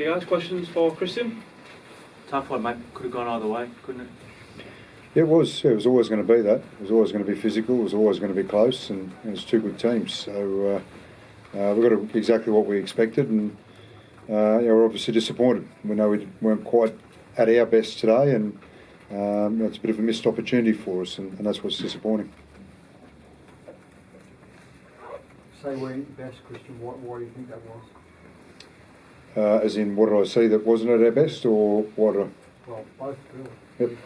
Okay guys, questions for Kristian? Tough one, mate. Could have gone either way, couldn't it? It was. It was always going to be that. It was always going to be physical. It was always going to be close, and it's two good teams. So we got exactly what we expected, and we're obviously disappointed. We know we weren't quite at our best today, and it's a bit of a missed opportunity for us, and that's what's disappointing. Say we're best, Kristian. Why do you think that was? As in, what did I see that wasn't at our best, or what? Well, both really.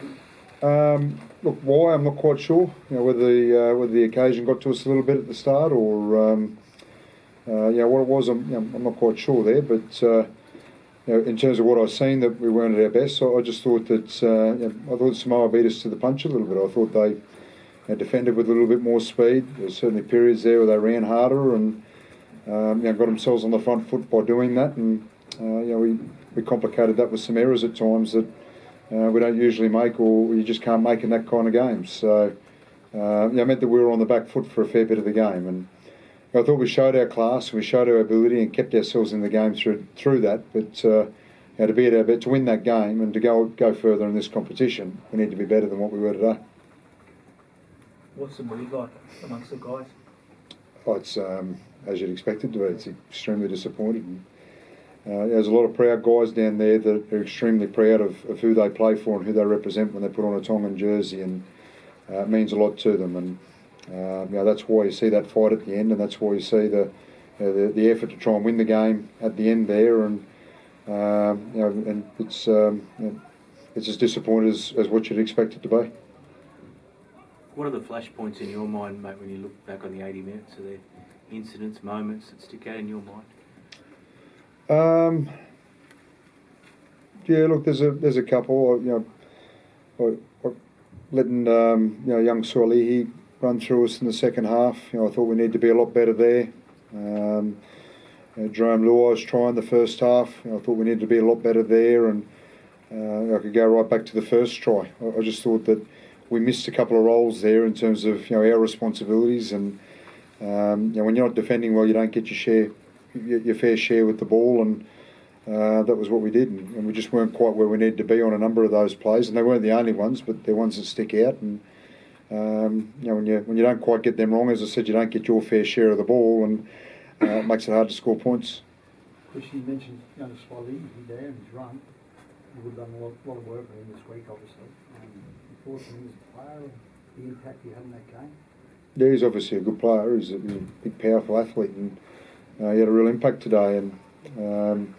Yep. Look, why I'm not quite sure. Whether the occasion got to us a little bit at the start, or what it was. I'm not quite sure there. But in terms of what I've seen, that we weren't at our best. So I just thought that I thought Samoa beat us to the punch a little bit. I thought they defended with a little bit more speed. There's certainly periods there where they ran harder and got themselves on the front foot by doing that. And we complicated that with some errors at times that we don't usually make, or you just can't make in that kind of game. So it meant that we were on the back foot for a fair bit of the game. And I thought we showed our class, we showed our ability, and kept ourselves in the game through that. But to be at our best, to win that game and to go further in this competition, we need to be better than what we were today. What's the mood like amongst the guys? Oh, it's as you'd expect it to be. It's extremely disappointed. And, there's a lot of proud guys down there that are extremely proud of who they play for and who they represent when they put on a Tongan jersey, and it means a lot to them. And that's why you see that fight at the end, and that's why you see the effort to try and win the game at the end there. And and it's as disappointing as what you'd expect it to be. What are the flashpoints in your mind, mate, when you look back on the 80 minutes? Are there incidents, moments that stick out in your mind? Look, there's a couple. Letting young Sualihi run through us in the second half. I thought we need to be a lot better there. Jerome Luai's trying the first half. I thought we needed to be a lot better there, and I could go right back to the first try. I just thought that we missed a couple of roles there in terms of our responsibilities, and when you're not defending well, you don't get your fair share with the ball, and that was what we did, and we just weren't quite where we needed to be on a number of those plays, and they weren't the only ones, but they're ones that stick out. And when you don't quite get them wrong, as I said, you don't get your fair share of the ball, and it makes it hard to score points. Kristian, you mentioned Swali, he's there and he's run. You would have done a lot of work with him this week, obviously. Thoughts on him as a player and the impact he had in that game? Yeah, he's obviously a good player. He's a big, powerful athlete, and he had a real impact today. And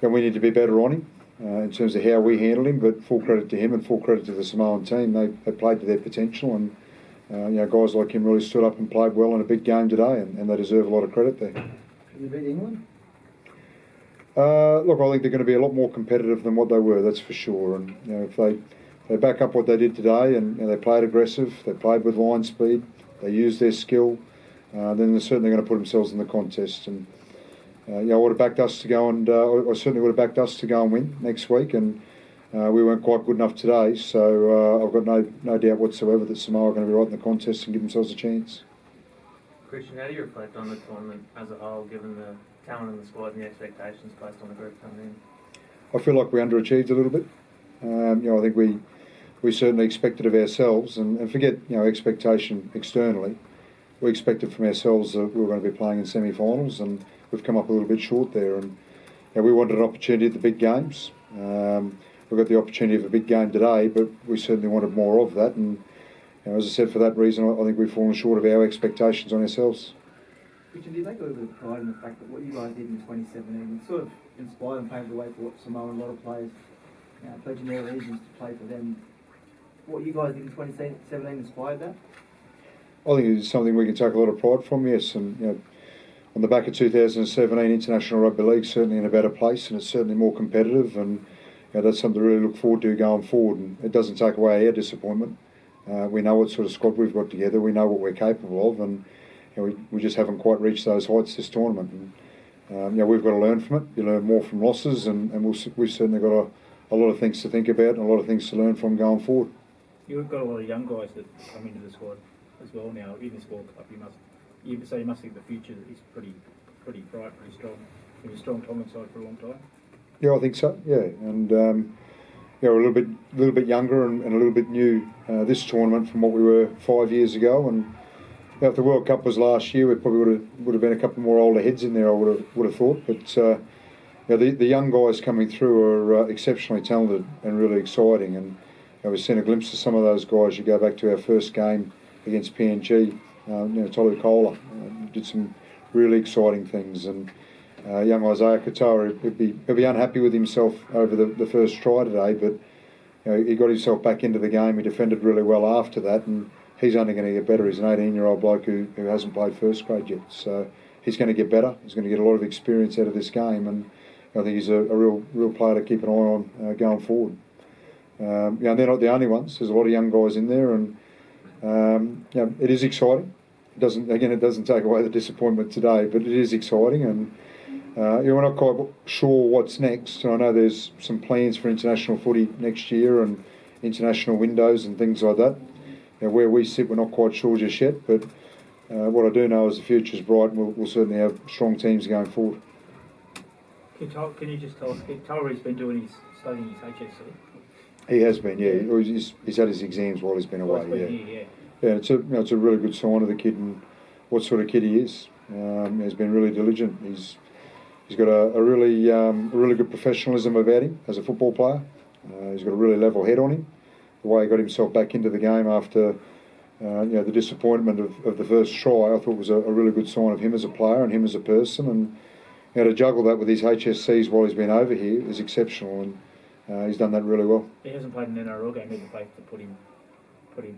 we need to be better on him in terms of how we handle him. But full credit to him and full credit to the Samoan team. They played to their potential, and guys like him really stood up and played well in a big game today, and they deserve a lot of credit there. Can you beat England? Look, I think they're going to be a lot more competitive than what they were. That's for sure. And if they back up what they did today, and they played aggressive, they played with line speed, they used their skill, then they're certainly going to put themselves in the contest. And I would have backed us to go, and I certainly would have backed us to go and win next week. And we weren't quite good enough today, so I've got no doubt whatsoever that Samoa are going to be right in the contest and give themselves a chance. Kristian, how do you reflect on the tournament as a whole, given the talent in the squad and the expectations placed on the group coming in? I feel like we underachieved a little bit. I think we certainly expected of ourselves, and forget expectation externally. We expected from ourselves that we were going to be playing in semi-finals, and we've come up a little bit short there. And we wanted an opportunity at the big games. We got the opportunity of a big game today, but we certainly wanted more of that. And as I said, for that reason, I think we've fallen short of our expectations on ourselves. Richard, do you take a little bit of pride in the fact that what you guys did in 2017 sort of inspired and paved the way for what Samoa and a lot of players pledging their allegiance to play for them? What you guys did in 2017 inspired that? I think it's something we can take a lot of pride from, yes. And on the back of 2017, International Rugby League certainly in a better place, and it's certainly more competitive, and that's something to really look forward to going forward. And it doesn't take away our disappointment. We know what sort of squad we've got together. We know what we're capable of, and we just haven't quite reached those heights this tournament. And we've got to learn from it. You learn more from losses, and we've certainly got a lot of things to think about and a lot of things to learn from going forward. You've got a lot of young guys that come into the squad as well now in this World Cup. You must think the future is pretty bright, pretty strong. Been a strong Tongan side for a long time. Yeah, I think so. Yeah, and we're a little bit younger and a little bit new this tournament from what we were 5 years ago. And if the World Cup was last year, we probably would have been a couple more older heads in there. I would have thought, but the young guys coming through are exceptionally talented and really exciting. And we've seen a glimpse of some of those guys. You go back to our first game against PNG, Tolu Kola did some really exciting things, and young Isaiah Katoa, he'll be unhappy with himself over the first try today, but he got himself back into the game. He defended really well after that, and he's only going to get better. He's an 18-year-old bloke who hasn't played first grade yet, so he's going to get better. He's going to get a lot of experience out of this game, and I think he's a real player to keep an eye on going forward. And they're not the only ones. There's a lot of young guys in there, and it is exciting. It doesn't take away the disappointment today, but it is exciting, and we're not quite sure what's next. And I know there's some plans for international footy next year and international windows and things like that. Where we sit, we're not quite sure just yet, but what I do know is the future's bright, and we'll certainly have strong teams going forward. Can you just tell us, Tyree has been studying his HSC? He has been, yeah. He's had his exams while he's been away, Yeah, it's a really good sign of the kid and what sort of kid he is. He's been really diligent. He's got a really good professionalism about him as a football player. He's got a really level head on him. The way he got himself back into the game after the disappointment of the first try, I thought was a really good sign of him as a player and him as a person. And to juggle that with his HSCs while he's been over here is exceptional, and he's done that really well. He hasn't played an NRL game, even played to put him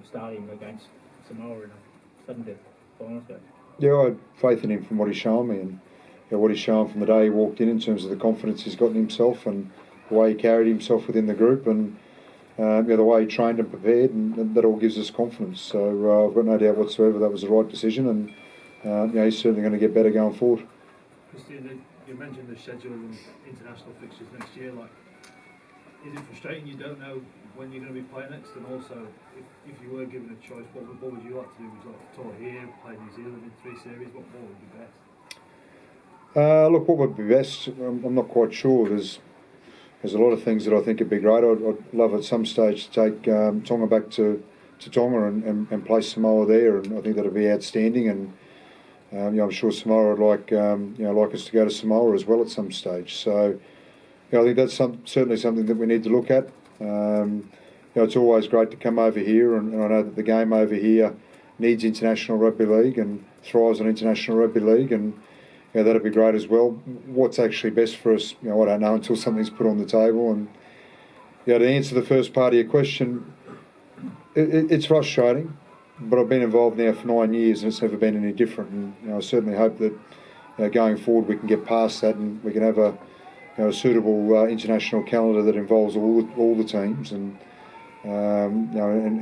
starting against Samoa in a sudden death final stage. Yeah, I had faith in him from what he's shown me, and what he's shown from the day he walked in terms of the confidence he's got in himself and the way he carried himself within the group, and the way he trained and prepared, and that all gives us confidence. So I've got no doubt whatsoever that was the right decision, and he's certainly going to get better going forward. Kristian, you mentioned the schedule and international fixtures next year. Is it frustrating you don't know when you're going to be playing next? And also, if you were given a choice, what would you like to do? Would you like to tour here, play New Zealand in 3 series? What would be best? Look, what would be best? I'm not quite sure. There's a lot of things that I think would be great. I'd love at some stage to take Tonga back to Tonga and play Samoa there, and I think that'd be outstanding. And I'm sure Samoa would like us to go to Samoa as well at some stage. So I think that's certainly something that we need to look at. It's always great to come over here, and I know that the game over here needs international rugby league and thrives on international rugby league, and that'd be great as well. What's actually best for us, I don't know until something's put on the table. And to answer the first part of your question, it's frustrating, but I've been involved now for 9 years and it's never been any different. And I certainly hope that going forward we can get past that and we can have a suitable international calendar that involves all the teams and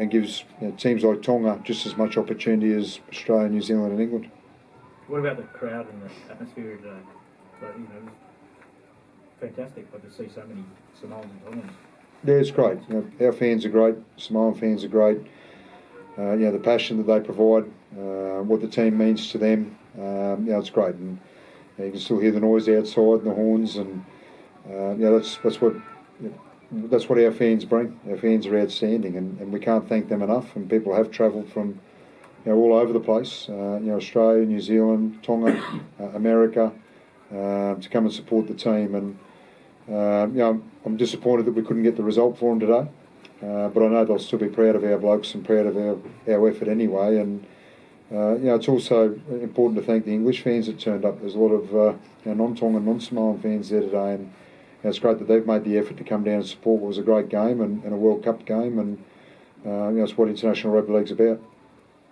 gives teams like Tonga just as much opportunity as Australia, New Zealand, and England. What about the crowd and the atmosphere today? It was fantastic. To see so many Samoans and Tongans. Yeah, it's great. Our fans are great. Samoan fans are great. The passion that they provide, what the team means to them. It's great, and you can still hear the noise outside and the horns, and that's what our fans bring. Our fans are outstanding, and we can't thank them enough. And people have travelled from all over the place, Australia, New Zealand, Tonga, America, to come and support the team. And I'm disappointed that we couldn't get the result for them today, but I know they'll still be proud of our blokes and proud of our effort anyway. And it's also important to thank the English fans that turned up. There's a lot of non-Tongan, non-Samoan fans there today, and it's great that they've made the effort to come down and support. It was a great game and a World Cup game, and it's what international rugby league's about.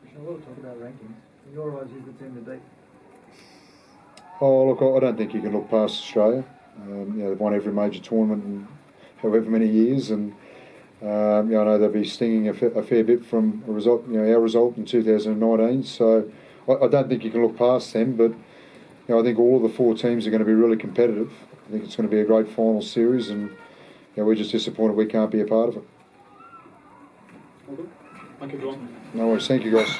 A lot of talk about rankings. In your eyes, who's the team to beat? Oh, look, I don't think you can look past Australia. They've won every major tournament in however many years, and I know they'll be stinging a fair bit from a result, our result in 2019. So I don't think you can look past them, but I think all of the 4 teams are going to be really competitive. I think it's going to be a great final series, and we're just disappointed we can't be a part of it. Thank you, John. No worries. Thank you, guys.